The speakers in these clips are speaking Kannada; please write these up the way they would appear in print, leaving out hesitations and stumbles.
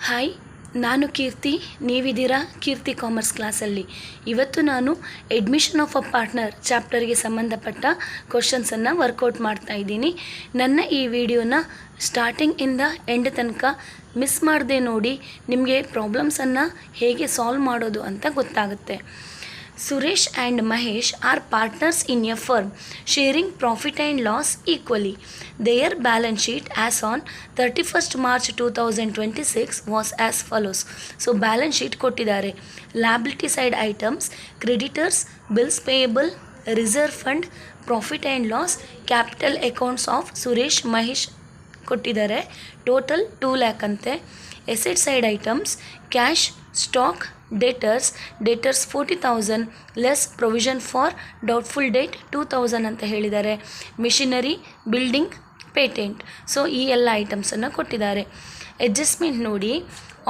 ಹಾಯ್, ನಾನು ಕೀರ್ತಿ. ನೀವಿದ್ದೀರಾ ಕೀರ್ತಿ ಕಾಮರ್ಸ್ ಕ್ಲಾಸಲ್ಲಿ. ಇವತ್ತು ನಾನು ಎಡ್ಮಿಷನ್ ಆಫ್ ಅ ಪಾರ್ಟ್ನರ್ ಚಾಪ್ಟರ್ಗೆ ಸಂಬಂಧಪಟ್ಟ ಕ್ವಶನ್ಸನ್ನು ವರ್ಕೌಟ್ ಮಾಡ್ತಾ ಇದ್ದೀನಿ. ನನ್ನ ಈ ವಿಡಿಯೋನ ಸ್ಟಾರ್ಟಿಂಗಿಂದ ಎಂಡ್ ತನಕ ಮಿಸ್ ಮಾಡದೆ ನೋಡಿ, ನಿಮಗೆ ಪ್ರಾಬ್ಲಮ್ಸನ್ನು ಹೇಗೆ ಸಾಲ್ವ್ ಮಾಡೋದು ಅಂತ ಗೊತ್ತಾಗುತ್ತೆ. Suresh and Mahesh are partners in a firm, sharing profit and loss equally. Their balance sheet as on 31st March 2026 was as follows. So balance sheet ಕೊಟ್ಟಿದ್ದಾರೆ. Liability side items, creditors, bills payable, reserve fund, profit and loss, capital accounts of Suresh Mahesh ಕೊಟ್ಟಿದ್ದಾರೆ. ಟೋಟಲ್ 2 lakh ಅಂತೆ. Asset side items, cash, stock, ಡೇಟರ್ಸ್ 40,000 less provision for doubtful date 2,000 ಅಂತ ಹೇಳಿದ್ದಾರೆ. Machinery, building, patent. ಸೊ ಈ ಎಲ್ಲ ಐಟಮ್ಸನ್ನು ಕೊಟ್ಟಿದ್ದಾರೆ. ಅಡ್ಜಸ್ಟ್ಮೆಂಟ್ ನೋಡಿ.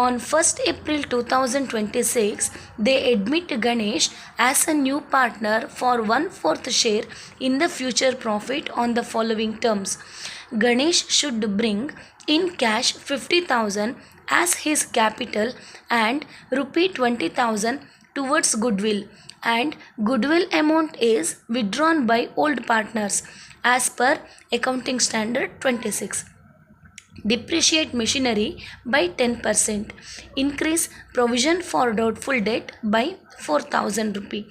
On 1st April 2026, they admit Ganesh as a new partner for 1/4 share in the future profit on the following terms. Ganesh should bring in cash 50,000 as his capital and rupee 20,000 towards goodwill, and goodwill amount is withdrawn by old partners as per accounting standard 26. Depreciate machinery by 10%. Increase provision for doubtful debt by 4,000 rupee.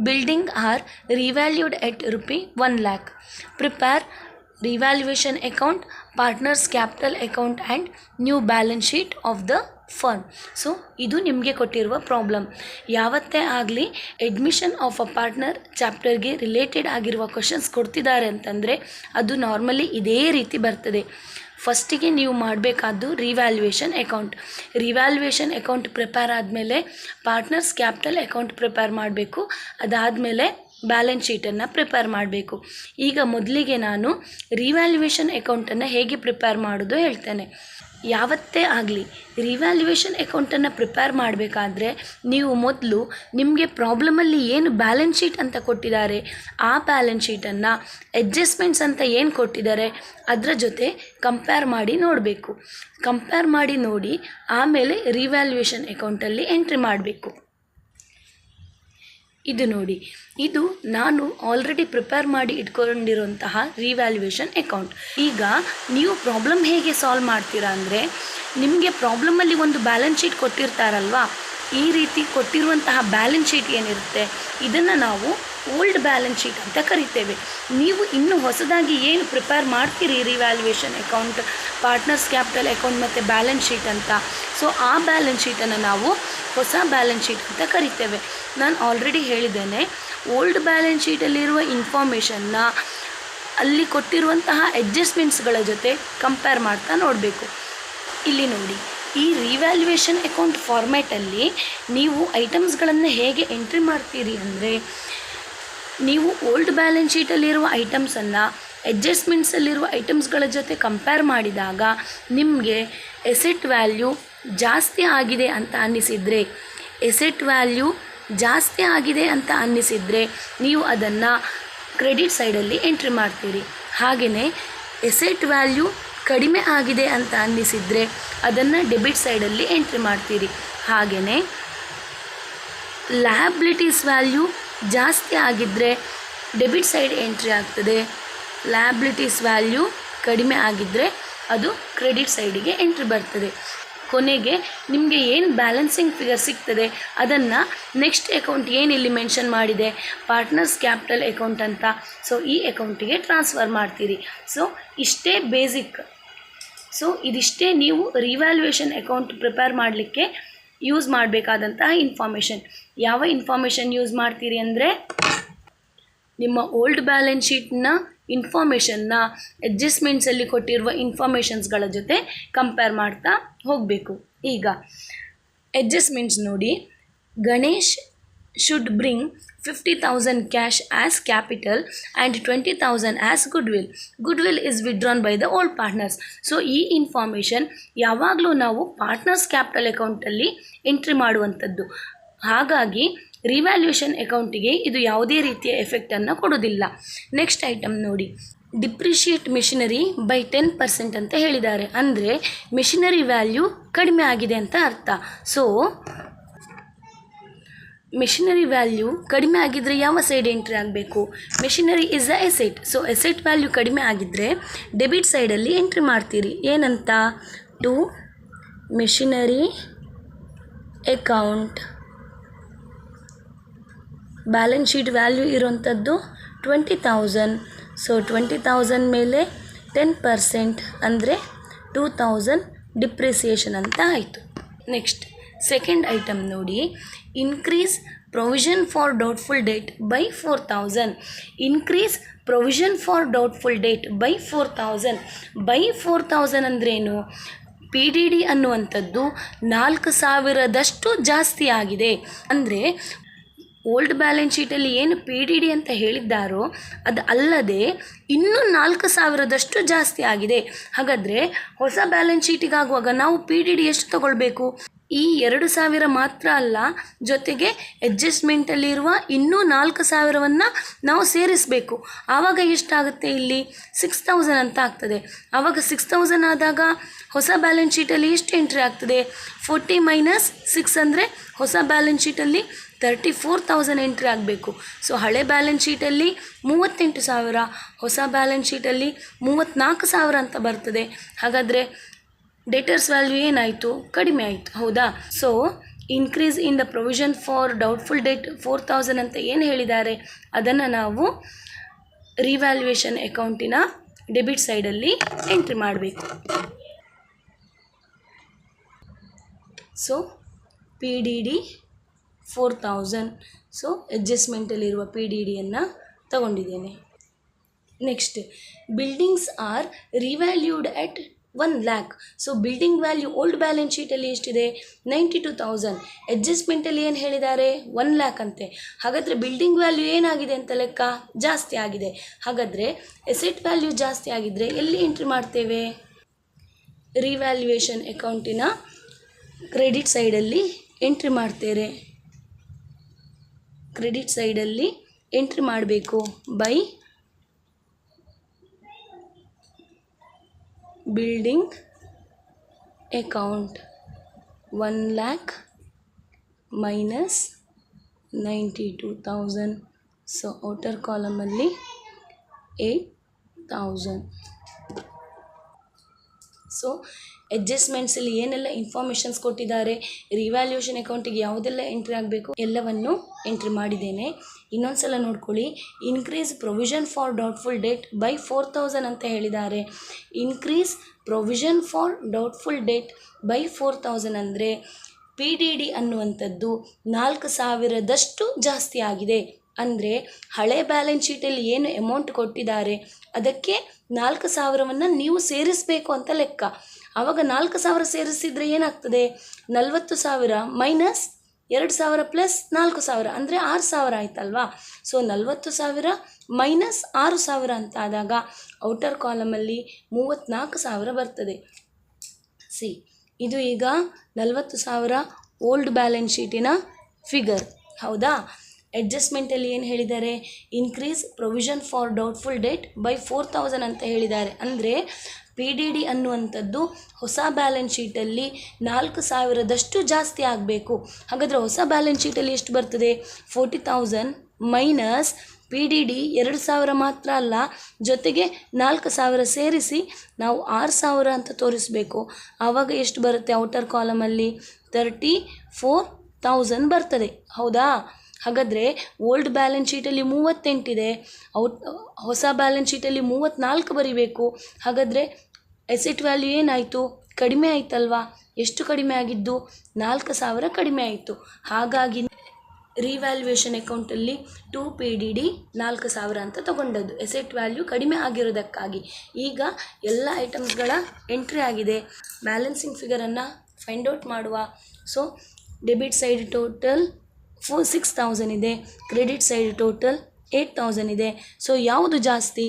Building are revalued at rupee 1 lakh. Prepare revaluation account, partners capital account and new balance sheet of the firm. So ಇದು ನಿಮಗೆ ಕೊಟ್ಟಿರುವ ಪ್ರಾಬ್ಲಮ್. ಯಾವತ್ತೇ ಆಗಲಿ ಅಡ್ಮಿಷನ್ ಆಫ್ ಅ ಪಾರ್ಟ್ನರ್ ಚಾಪ್ಟರ್ಗೆ ರಿಲೇಟೆಡ್ ಆಗಿರುವ ಕ್ವಶನ್ಸ್ ಕೊಡ್ತಿದ್ದಾರೆ ಅಂತಂದರೆ ಅದು ನಾರ್ಮಲಿ ಇದೇ ರೀತಿ ಬರ್ತದೆ. ಫಸ್ಟಿಗೆ ನೀವು ಮಾಡಬೇಕಾದ್ದು ರಿವ್ಯಾಲ್ಯೂಯೇಷನ್ ಅಕೌಂಟ್ ಪ್ರಿಪೇರ್ ಆದಮೇಲೆ ಪಾರ್ಟ್ನರ್ಸ್ ಕ್ಯಾಪಿಟಲ್ ಅಕೌಂಟ್ ಪ್ರಿಪೇರ್ ಮಾಡಬೇಕು. ಅದಾದಮೇಲೆ ಬ್ಯಾಲೆನ್ಸ್ ಶೀಟನ್ನು ಪ್ರಿಪೇರ್ ಮಾಡಬೇಕು. ಈಗ ಮೊದಲಿಗೆ ನಾನು ರಿವ್ಯಾಲ್ಯೂಯೇಷನ್ ಅಕೌಂಟನ್ನು ಹೇಗೆ ಪ್ರಿಪೇರ್ ಮಾಡೋದು ಹೇಳ್ತೇನೆ. ಯಾವತ್ತೇ ಆಗಲಿ ರಿವ್ಯಾಲ್ಯೂಯೇಷನ್ ಅಕೌಂಟನ್ನು ಪ್ರಿಪೇರ್ ಮಾಡಬೇಕಾದ್ರೆ ನೀವು ಮೊದಲು ನಿಮಗೆ ಪ್ರಾಬ್ಲಮಲ್ಲಿ ಏನು ಬ್ಯಾಲೆನ್ಸ್ ಶೀಟ್ ಅಂತ ಕೊಟ್ಟಿದ್ದಾರೆ ಆ ಬ್ಯಾಲೆನ್ಸ್ ಶೀಟನ್ನು ಅಡ್ಜಸ್ಟ್ಮೆಂಟ್ಸ್ ಅಂತ ಏನು ಕೊಟ್ಟಿದ್ದಾರೆ ಅದರ ಜೊತೆ ಕಂಪೇರ್ ಮಾಡಿ ನೋಡಬೇಕು. ಕಂಪೇರ್ ಮಾಡಿ ನೋಡಿ ಆಮೇಲೆ ರಿವ್ಯಾಲ್ಯೂಯೇಷನ್ ಅಕೌಂಟಲ್ಲಿ ಎಂಟ್ರಿ ಮಾಡಬೇಕು. ಇದು ನೋಡಿ, ಇದು ನಾನು ಆಲ್ರೆಡಿ ಪ್ರಿಪೇರ್ ಮಾಡಿ ಇಟ್ಕೊಂಡಿರುವಂತಹ ರಿವ್ಯಾಲ್ಯೂಯೇಷನ್ ಅಕೌಂಟ್. ಈಗ ನೀವು ಪ್ರಾಬ್ಲಮ್ ಹೇಗೆ ಸಾಲ್ವ್ ಮಾಡ್ತೀರಾ ಅಂದರೆ, ನಿಮಗೆ ಪ್ರಾಬ್ಲಮಲ್ಲಿ ಒಂದು ಬ್ಯಾಲೆನ್ಸ್ ಶೀಟ್ ಕೊಟ್ಟಿರ್ತಾರಲ್ವಾ, ಈ ರೀತಿ ಕೊಟ್ಟಿರುವಂತಹ ಬ್ಯಾಲೆನ್ಸ್ ಶೀಟ್ ಏನಿರುತ್ತೆ ಇದನ್ನು ನಾವು ಓಲ್ಡ್ ಬ್ಯಾಲೆನ್ಸ್ ಶೀಟ್ ಅಂತ ಕರಿತೇವೆ. ನೀವು ಇನ್ನು ಹೊಸದಾಗಿ ಏನು ಪ್ರಿಪೇರ್ ಮಾಡ್ತೀರಿ revaluation account, partners capital account ಮತ್ತು ಬ್ಯಾಲೆನ್ಸ್ ಶೀಟ್ ಅಂತ, ಸೊ ಆ ಬ್ಯಾಲೆನ್ಸ್ ಶೀಟನ್ನು ನಾವು ಹೊಸ ಬ್ಯಾಲೆನ್ಸ್ ಶೀಟ್ ಅಂತ ಕರಿತೇವೆ. ನಾನು ಆಲ್ರೆಡಿ ಹೇಳಿದ್ದೇನೆ, ಓಲ್ಡ್ ಬ್ಯಾಲೆನ್ಸ್ ಶೀಟಲ್ಲಿರುವ ಇನ್ಫಾರ್ಮೇಷನ್ನ ಅಲ್ಲಿ ಕೊಟ್ಟಿರುವಂತಹ ಅಡ್ಜಸ್ಟ್ಮೆಂಟ್ಸ್ಗಳ ಜೊತೆ ಕಂಪೇರ್ ಮಾಡ್ತಾ ನೋಡಬೇಕು. ಇಲ್ಲಿ ನೋಡಿ, ಈ ರಿವ್ಯಾಲ್ಯೂಯೇಷನ್ ಅಕೌಂಟ್ ಫಾರ್ಮ್ಯಾಟಲ್ಲಿ ನೀವು ಐಟಮ್ಸ್ಗಳನ್ನು ಹೇಗೆ ಎಂಟ್ರಿ ಮಾಡ್ತೀರಿ ಅಂದರೆ, ನೀವು ಓಲ್ಡ್ ಬ್ಯಾಲೆನ್ಸ್ ಶೀಟಲ್ಲಿರುವ ಐಟಮ್ಸನ್ನು ಅಡ್ಜಸ್ಟ್ಮೆಂಟ್ಸಲ್ಲಿರುವ ಐಟಮ್ಸ್ಗಳ ಜೊತೆ ಕಂಪೇರ್ ಮಾಡಿದಾಗ ನಿಮಗೆ ಎಸೆಟ್ ವ್ಯಾಲ್ಯೂ ಜಾಸ್ತಿ ಆಗಿದೆ ಅಂತ ಅನ್ನಿಸಿದರೆ ನೀವು ಅದನ್ನು ಕ್ರೆಡಿಟ್ ಸೈಡಲ್ಲಿ ಎಂಟ್ರಿ ಮಾಡ್ತೀರಿ. ಹಾಗೆಯೇ ಎಸೆಟ್ ವ್ಯಾಲ್ಯೂ ಕಡಿಮೆ ಆಗಿದೆ ಅಂತ ಅನ್ನಿಸಿದರೆ ಅದನ್ನು ಡೆಬಿಟ್ ಸೈಡಲ್ಲಿ ಎಂಟ್ರಿ ಮಾಡ್ತೀರಿ. ಹಾಗೆಯೇ ಲಯಬಿಲಿಟೀಸ್ ವ್ಯಾಲ್ಯೂ ಜಾಸ್ತಿ ಆಗಿದ್ದರೆ ಡೆಬಿಟ್ ಸೈಡ್ ಎಂಟ್ರಿ ಆಗ್ತದೆ. ಲಯಬಿಲಿಟೀಸ್ ವ್ಯಾಲ್ಯೂ ಕಡಿಮೆ ಆಗಿದ್ದರೆ ಅದು ಕ್ರೆಡಿಟ್ ಸೈಡಿಗೆ ಎಂಟ್ರಿ ಬರ್ತದೆ. ಕೊನೆಗೆ ನಿಮಗೆ ಏನು ಬ್ಯಾಲೆನ್ಸಿಂಗ್ ಫಿಗರ್ ಸಿಗ್ತದೆ ಅದನ್ನು ನೆಕ್ಸ್ಟ್ ಅಕೌಂಟ್ ಏನು ಇಲ್ಲಿ ಮೆನ್ಷನ್ ಮಾಡಿದೆ ಪಾರ್ಟ್ನರ್ಸ್ ಕ್ಯಾಪಿಟಲ್ ಅಕೌಂಟ್ ಅಂತ, ಸೊ ಈ ಅಕೌಂಟಿಗೆ ಟ್ರಾನ್ಸ್ಫರ್ ಮಾಡ್ತೀರಿ. ಸೊ ಇಷ್ಟೇ ಬೇಸಿಕ್. ಸೊ ಇದಿಷ್ಟೇ ನೀವು ರಿವ್ಯಾಲ್ಯೂಯೇಷನ್ ಅಕೌಂಟ್ ಪ್ರಿಪೇರ್ ಮಾಡಲಿಕ್ಕೆ ಯೂಸ್ ಮಾಡಬೇಕಾದಂತಹ ಇನ್ಫಾರ್ಮೇಷನ್. ಯಾವ ಇನ್ಫಾರ್ಮೇಷನ್ ಯೂಸ್ ಮಾಡ್ತೀರಿ ಅಂದರೆ, ನಿಮ್ಮ ಓಲ್ಡ್ ಬ್ಯಾಲೆನ್ಸ್ ಶೀಟ್ನ ಇನ್ಫಾರ್ಮೇಷನ್ನ ಅಡ್ಜಸ್ಟ್ಮೆಂಟ್ಸಲ್ಲಿ ಕೊಟ್ಟಿರುವ ಇನ್ಫಾರ್ಮೇಷನ್ಸ್ಗಳ ಜೊತೆ ಕಂಪೇರ್ ಮಾಡ್ತಾ ಹೋಗಬೇಕು. ಈಗ ಅಡ್ಜಸ್ಟ್ಮೆಂಟ್ಸ್ ನೋಡಿ. Ganesh should bring 50,000 cash as capital and 20,000 as goodwill is withdrawn by the old partners. So ಈ ಇನ್ಫಾರ್ಮೇಷನ್ ಯಾವಾಗಲೂ ನಾವು ಪಾರ್ಟ್ನರ್ಸ್ ಕ್ಯಾಪಿಟಲ್ ಅಕೌಂಟಲ್ಲಿ ಎಂಟ್ರಿ ಮಾಡುವಂಥದ್ದು. ಹಾಗಾಗಿ ರಿವ್ಯಾಲ್ಯೂಯೇಷನ್ ಅಕೌಂಟಿಗೆ ಇದು ಯಾವುದೇ ರೀತಿಯ ಎಫೆಕ್ಟನ್ನು ಕೊಡೋದಿಲ್ಲ. ನೆಕ್ಸ್ಟ್ ಐಟಮ್ ನೋಡಿ. ಡಿಪ್ರಿಷಿಯೇಟ್ ಮಿಷಿನರಿ ಬೈ 10% ಅಂತ ಹೇಳಿದ್ದಾರೆ. ಅಂದರೆ ಮಿಷಿನರಿ ವ್ಯಾಲ್ಯೂ ಕಡಿಮೆ ಆಗಿದೆ ಅಂತ ಅರ್ಥ. ಸೊ ಮಿಷಿನರಿ ವ್ಯಾಲ್ಯೂ ಕಡಿಮೆ ಆಗಿದ್ದರೆ ಯಾವ ಸೈಡ್ ಎಂಟ್ರಿ ಆಗಬೇಕು? Machinery is a asset. So asset value ಕಡಿಮೆ ಆಗಿದ್ದರೆ ಡೆಬಿಟ್ ಸೈಡಲ್ಲಿ ಎಂಟ್ರಿ ಮಾಡ್ತೀರಿ. ಏನಂತ? To machinery account. Balance sheet value ಇರೋಂಥದ್ದು 20,000. ಸೊ 20,000 ಮೇಲೆ 10% ಅಂದರೆ 2,000 ಡಿಪ್ರಿಸಿಯೇಷನ್ ಅಂತ ಆಯಿತು. ನೆಕ್ಸ್ಟ್ ಸೆಕೆಂಡ್ ಐಟಮ್ ನೋಡಿ, increase provision for doubtful debt by 4,000. Increase provision for doubtful debt by 4,000. By 4,000 ಅಂದ್ರೇನು? ಪಿ ಡಿ ಡಿ ಅನ್ನುವಂಥದ್ದು 4,000ದಷ್ಟು ಜಾಸ್ತಿ ಆಗಿದೆ. ಅಂದರೆ ಓಲ್ಡ್ ಬ್ಯಾಲೆನ್ಸ್ ಶೀಟಲ್ಲಿ ಏನು ಪಿ ಡಿ ಡಿ ಅಂತ ಹೇಳಿದ್ದಾರೋ ಅದು ಅಲ್ಲದೆ ಇನ್ನೂ 4,000ದಷ್ಟು ಜಾಸ್ತಿ ಆಗಿದೆ. ಹಾಗಾದರೆ ಹೊಸ ಬ್ಯಾಲೆನ್ಸ್ ಶೀಟಿಗಾಗುವಾಗ ನಾವು ಪಿ ಡಿ ಡಿ ಎಷ್ಟು ತಗೊಳ್ಬೇಕು? ಈ 2,000 ಮಾತ್ರ ಅಲ್ಲ, ಜೊತೆಗೆ ಅಡ್ಜಸ್ಟ್ಮೆಂಟಲ್ಲಿರುವ ಇನ್ನೂ 4,000ವನ್ನು ನಾವು ಸೇರಿಸಬೇಕು. ಆವಾಗ ಎಷ್ಟಾಗುತ್ತೆ? ಇಲ್ಲಿ 6,000 ಅಂತ ಆಗ್ತದೆ. ಆವಾಗ 6,000 ಆದಾಗ ಹೊಸ ಬ್ಯಾಲೆನ್ಸ್ ಶೀಟಲ್ಲಿ ಎಷ್ಟು ಎಂಟ್ರಿ ಆಗ್ತದೆ? 40 ಮೈನಸ್ 6 ಅಂದರೆ ಹೊಸ ಬ್ಯಾಲೆನ್ಸ್ ಶೀಟಲ್ಲಿ 34,000 ಎಂಟ್ರಿ ಆಗಬೇಕು. ಸೊ ಹಳೆ ಬ್ಯಾಲೆನ್ಸ್ ಶೀಟಲ್ಲಿ 38,000, ಹೊಸ ಬ್ಯಾಲೆನ್ಸ್ ಶೀಟಲ್ಲಿ 34,000 ಅಂತ ಬರ್ತದೆ. ಹಾಗಾದರೆ ಡೇಟರ್ಸ್ ವ್ಯಾಲ್ಯೂ ಏನಾಯಿತು? ಕಡಿಮೆ ಆಯಿತು, ಹೌದಾ? So increase in the provision for doubtful date 4,000 ಅಂತ ಏನು ಹೇಳಿದ್ದಾರೆ ಅದನ್ನು ನಾವು ರಿವ್ಯಾಲ್ಯೂಯೇಷನ್ ಅಕೌಂಟಿನ ಡೆಬಿಟ್ ಸೈಡಲ್ಲಿ ಎಂಟ್ರಿ ಮಾಡಬೇಕು. So P D D 4,000. So ಅಡ್ಜಸ್ಟ್ಮೆಂಟಲ್ಲಿರುವ ಪಿ ಡಿ ಡಿಯನ್ನು ತಗೊಂಡಿದ್ದೇನೆ. Next buildings are revalued at 1 lakh. So building value old balance ಶೀಟಲ್ಲಿ ಎಷ್ಟಿದೆ? 92,000. ಅಡ್ಜಸ್ಟ್ಮೆಂಟಲ್ಲಿ ಏನು ಹೇಳಿದ್ದಾರೆ? 1 lakh ಅಂತೆ. ಹಾಗಾದರೆ ಬಿಲ್ಡಿಂಗ್ ವ್ಯಾಲ್ಯೂ ಏನಾಗಿದೆ ಅಂತ ಲೆಕ್ಕ? ಜಾಸ್ತಿ ಆಗಿದೆ. ಹಾಗಾದರೆ ಎಸೆಟ್ ವ್ಯಾಲ್ಯೂ ಜಾಸ್ತಿ ಆಗಿದ್ದರೆ ಎಲ್ಲಿ ಎಂಟ್ರಿ ಮಾಡ್ತೇವೆ? ರಿವ್ಯಾಲ್ಯೂಯೇಷನ್ ಅಕೌಂಟಿನ ಕ್ರೆಡಿಟ್ ಸೈಡಲ್ಲಿ ಎಂಟ್ರಿ ಮಾಡ್ತೇವೆ. ಕ್ರೆಡಿಟ್ ಸೈಡಲ್ಲಿ ಎಂಟ್ರಿ ಮಾಡಬೇಕು. By building account 1 lakh minus 92,000. So outer ಕಾಲಮಲ್ಲಿ 8,000. ಸೊ ಅಡ್ಜಸ್ಟ್ಮೆಂಟ್ಸಲ್ಲಿ ಏನೆಲ್ಲ ಇನ್ಫಾರ್ಮೇಷನ್ಸ್ ಕೊಟ್ಟಿದ್ದಾರೆ, ರಿವ್ಯಾಲ್ಯೂಯೇಷನ್ ಅಕೌಂಟಿಗೆ ಯಾವುದೆಲ್ಲ ಎಂಟ್ರಿ ಆಗಬೇಕು ಎಲ್ಲವನ್ನು ಎಂಟ್ರಿ ಮಾಡಿದ್ದೇನೆ. ಇನ್ನೊಂದು ಸಲ ನೋಡ್ಕೊಳ್ಳಿ. Increase provision for doubtful debt by 4,000 ಅಂತ ಹೇಳಿದ್ದಾರೆ. Increase provision for doubtful debt by 4,000 ಅಂದರೆ ಪಿ ಡಿ ಡಿ ಅನ್ನುವಂಥದ್ದು 4,000ದಷ್ಟು ಜಾಸ್ತಿ ಆಗಿದೆ. ಅಂದರೆ ಹಳೆ ಬ್ಯಾಲೆನ್ಸ್ ಶೀಟಲ್ಲಿ ಏನು ಅಮೌಂಟ್ ಕೊಟ್ಟಿದ್ದಾರೆ ಅದಕ್ಕೆ 4,000ವನ್ನು ನೀವು ಸೇರಿಸಬೇಕು ಅಂತ ಲೆಕ್ಕ. ಆವಾಗ 4,000 ಸೇರಿಸಿದರೆ ಏನಾಗ್ತದೆ? 40,000 ಮೈನಸ್ 2,000 ಪ್ಲಸ್ 4,000 ಅಂದರೆ 6,000 ಆಯ್ತಲ್ವಾ? ಸೊ 40,000 ಮೈನಸ್ 6,000 ಅಂತ ಆದಾಗ ಔಟರ್ ಕಾಲಮಲ್ಲಿ 34,000 ಬರ್ತದೆ. ಸಿ, ಇದು ಈಗ 40,000 ಓಲ್ಡ್ ಬ್ಯಾಲೆನ್ಸ್ ಶೀಟಿನ ಫಿಗರ್, ಹೌದಾ? ಅಡ್ಜಸ್ಟ್ಮೆಂಟಲ್ಲಿ ಏನು ಹೇಳಿದ್ದಾರೆ? Increase provision for doubtful debt by 4,000 ಅಂತ ಹೇಳಿದ್ದಾರೆ. ಅಂದರೆ ಪಿ ಡಿ ಡಿ ಅನ್ನುವಂಥದ್ದು ಹೊಸ ಬ್ಯಾಲೆನ್ಸ್ ಶೀಟಲ್ಲಿ 4,000ದಷ್ಟು ಜಾಸ್ತಿ ಆಗಬೇಕು. ಹಾಗಾದರೆ ಹೊಸ ಬ್ಯಾಲೆನ್ಸ್ ಶೀಟಲ್ಲಿ ಎಷ್ಟು ಬರ್ತದೆ? 40,000 ಮೈನಸ್ ಪಿ ಡಿ ಡಿ 2,000 ಮಾತ್ರ ಅಲ್ಲ, ಜೊತೆಗೆ 4,000 ಸೇರಿಸಿ ನಾವು 6,000 ಅಂತ ತೋರಿಸಬೇಕು. ಆವಾಗ ಎಷ್ಟು ಬರುತ್ತೆ? ಔಟರ್ ಕಾಲಮಲ್ಲಿ 34,000 ಬರ್ತದೆ, ಹೌದಾ? ಹಾಗಾದರೆ ಓಲ್ಡ್ ಬ್ಯಾಲೆನ್ಸ್ ಶೀಟಲ್ಲಿ 38 ಇದೆ, ಹೊಸ ಬ್ಯಾಲೆನ್ಸ್ ಶೀಟಲ್ಲಿ 34 ಬರೀಬೇಕು. ಹಾಗಾದರೆ ಎಸೆಟ್ ವ್ಯಾಲ್ಯೂ ಏನಾಯಿತು? ಕಡಿಮೆ ಆಯಿತಲ್ವಾ? ಎಷ್ಟು ಕಡಿಮೆ ಆಗಿದ್ದು? 4,000 ಕಡಿಮೆ ಆಯಿತು. ಹಾಗಾಗಿ ರಿವ್ಯಾಲ್ಯೂಯೇಷನ್ ಅಕೌಂಟಲ್ಲಿ 2 ಪಿ ಡಿ ಡಿ 4,000 ಅಂತ ತಗೊಂಡದ್ದು ಎಸೆಟ್ ವ್ಯಾಲ್ಯೂ ಕಡಿಮೆ ಆಗಿರೋದಕ್ಕಾಗಿ. ಈಗ ಎಲ್ಲ ಐಟಮ್ಸ್ಗಳ ಎಂಟ್ರಿ ಆಗಿದೆ. ಬ್ಯಾಲೆನ್ಸಿಂಗ್ ಫಿಗರನ್ನು ಫೈಂಡ್ ಔಟ್ ಮಾಡುವ. ಸೊ ಡೆಬಿಟ್ ಸೈಡ್ ಟೋಟಲ್ 6,000 ಇದೆ, ಕ್ರೆಡಿಟ್ ಸೈಡ್ ಟೋಟಲ್ 8,000 ಇದೆ. ಸೊ ಯಾವುದು ಜಾಸ್ತಿ?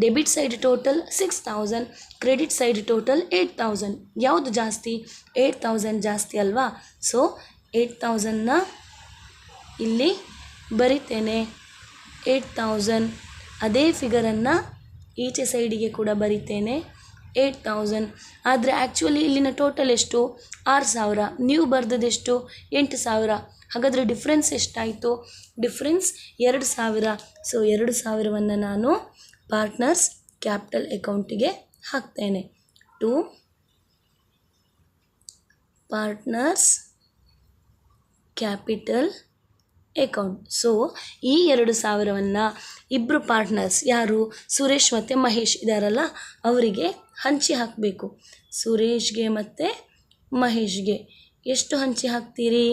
Debit side total 6,000, credit side total 8,000. ಯಾವುದು ಜಾಸ್ತಿ? 8,000 ಜಾಸ್ತಿ ಅಲ್ವಾ? ಸೊ 8,000ನ ಇಲ್ಲಿ ಬರಿತೇನೆ. 8,000 ಅದೇ ಫಿಗರನ್ನು ಈಚೆ ಸೈಡಿಗೆ ಕೂಡ ಬರಿತೇನೆ 8000. ಆದರೆ ಆ್ಯಕ್ಚುಲಿ ಇಲ್ಲಿನ ಟೋಟಲ್ ಎಷ್ಟು 6000, ನೀವು ಬರೆದದೆಷ್ಟು 8000. ಹಾಗಾದರೆ ಡಿಫ್ರೆನ್ಸ್ ಎಷ್ಟಾಯಿತು? ಡಿಫ್ರೆನ್ಸ್ 2000. ಸೊ 2000ವನ್ನು ನಾನು ಪಾರ್ಟ್ನರ್ಸ್ ಕ್ಯಾಪಿಟಲ್ ಅಕೌಂಟಿಗೆ ಹಾಕ್ತೇನೆ. To partners capital account. So ಈ 2000ವನ್ನು ಇಬ್ಬರು ಪಾರ್ಟ್ನರ್ಸ್ ಯಾರು ಸುರೇಶ್ ಮತ್ತು ಮಹೇಶ್ ಇದ್ದಾರಲ್ಲ ಅವರಿಗೆ ಹಂಚಿ ಹಾಕಬೇಕು. ಸುರೇಶ್ಗೆ ಮತ್ತು ಮಹೇಶ್ಗೆ ಎಷ್ಟು ಹಂಚಿ ಹಾಕ್ತೀರಿ?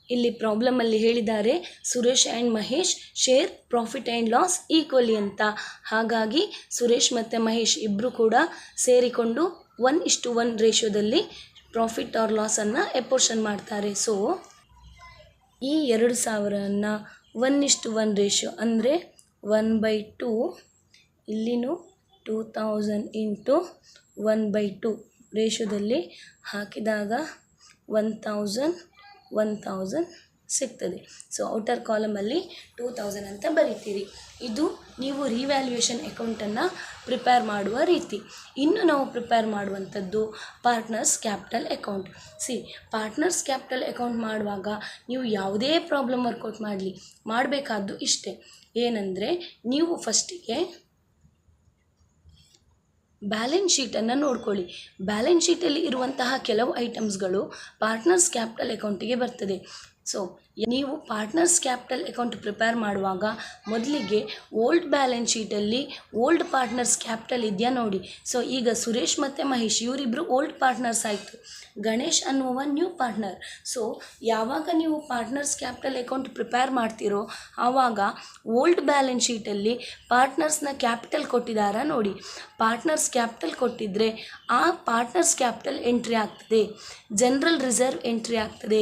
ಇಲ್ಲಿ ಪ್ರಾಬ್ಲಮಲ್ಲಿ ಹೇಳಿದ್ದಾರೆ Suresh and Mahesh share profit and loss equally ಅಂತ. ಹಾಗಾಗಿ ಸುರೇಶ್ ಮತ್ತು ಮಹೇಶ್ ಇಬ್ಬರು ಕೂಡ ಸೇರಿಕೊಂಡು 1:1 ರೇಷಿಯೋದಲ್ಲಿ ಪ್ರಾಫಿಟ್ ಆರ್ ಲಾಸನ್ನು ಎಪೋರ್ಷನ್ ಮಾಡ್ತಾರೆ. ಸೊ ಈ 2000ನ್ನು 1:1 ರೇಷಿಯೋ ಅಂದರೆ 1/2, ಇಲ್ಲಿನೂ 2000 ಇಂಟು 1/2 ರೇಷಿಯೋದಲ್ಲಿ ಹಾಕಿದಾಗ 1000 ಸಿಗ್ತದೆ. ಸೊ ಔಟರ್ ಕಾಲಮಲ್ಲಿ 2000 ಅಂತ ಬರೀತೀರಿ. ಇದು ನೀವು ರಿವ್ಯಾಲ್ಯೂಯೇಷನ್ ಅಕೌಂಟನ್ನು ಪ್ರಿಪೇರ್ ಮಾಡುವ ರೀತಿ. ಇನ್ನು ನಾವು ಪ್ರಿಪೇರ್ ಮಾಡುವಂಥದ್ದು partners capital account. Partners capital account ಮಾಡುವಾಗ ನೀವು ಯಾವುದೇ ಪ್ರಾಬ್ಲಮ್ ವರ್ಕೌಟ್ ಮಾಡಬೇಕಾದ್ದು ಇಷ್ಟೇ. ಏನಂದರೆ ನೀವು ಫಸ್ಟಿಗೆ ಬ್ಯಾಲೆನ್ಸ್ ಶೀಟನ್ನು ನೋಡ್ಕೊಳ್ಳಿ. ಬ್ಯಾಲೆನ್ಸ್ ಶೀಟಲ್ಲಿ ಇರುವಂತಹ ಕೆಲವು ಐಟಮ್ಸ್ಗಳು ಪಾರ್ಟ್ನರ್ಸ್ ಕ್ಯಾಪಿಟಲ್ ಅಕೌಂಟಿಗೆ ಬರ್ತದೆ. ಸೊ ನೀವು ಪಾರ್ಟ್ನರ್ಸ್ ಕ್ಯಾಪಿಟಲ್ ಅಕೌಂಟ್ ಪ್ರಿಪೇರ್ ಮಾಡುವಾಗ ಮೊದಲಿಗೆ ಓಲ್ಡ್ ಬ್ಯಾಲೆನ್ಸ್ ಶೀಟಲ್ಲಿ ಓಲ್ಡ್ ಪಾರ್ಟ್ನರ್ಸ್ ಕ್ಯಾಪಿಟಲ್ ಇದೆಯಾ ನೋಡಿ. ಸೊ ಈಗ ಸುರೇಶ್ ಮತ್ತು ಮಹೇಶ್ ಇವರಿಬ್ಬರು ಓಲ್ಡ್ ಪಾರ್ಟ್ನರ್ಸ್ ಆಯಿತು. ಗಣೇಶ್ ಅನ್ನುವ ನ್ಯೂ ಪಾರ್ಟ್ನರ್. ಸೊ ಯಾವಾಗ ನೀವು ಪಾರ್ಟ್ನರ್ಸ್ ಕ್ಯಾಪಿಟಲ್ ಅಕೌಂಟ್ ಪ್ರಿಪೇರ್ ಮಾಡ್ತೀರೋ ಆವಾಗ ಓಲ್ಡ್ ಬ್ಯಾಲೆನ್ಸ್ ಶೀಟಲ್ಲಿ ಪಾರ್ಟ್ನರ್ಸ್ನ ಕ್ಯಾಪಿಟಲ್ ಕೊಟ್ಟಿದ್ದಾರಾ ನೋಡಿ. ಪಾರ್ಟ್ನರ್ಸ್ ಕ್ಯಾಪಿಟಲ್ ಕೊಟ್ಟಿದ್ದರೆ ಆ ಪಾರ್ಟ್ನರ್ಸ್ ಕ್ಯಾಪಿಟಲ್ ಎಂಟ್ರಿ ಆಗ್ತದೆ. ಜನರಲ್ ರಿಸರ್ವ್ ಎಂಟ್ರಿ ಆಗ್ತದೆ.